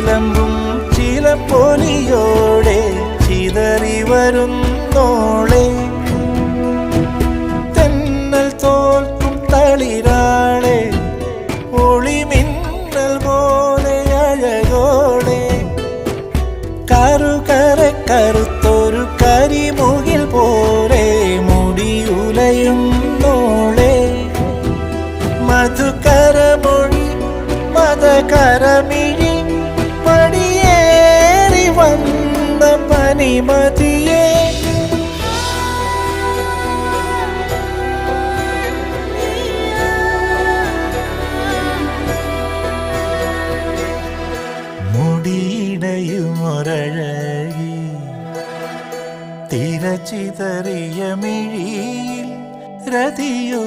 ചിലമ്പും ചിലപ്പൊലിയോടെ ചിതറി വരുന്നോളെ തെന്നൽ തോൽക്കും തളിരാളെ ഒളിമിന്നൽ പോലെ അഴകോടെ കറുത്തൊരു കരിമുകിൽ പോലെ മുടിയുലയുന്നോളെ മധുകരമൊഴി മതകരമിഴി പടിയേറി വന്ന പനിമതിയെ മുടിയിടയുമൊരഴകി തിരച്ചിതറിയ മിഴിയിൽ രതിയോ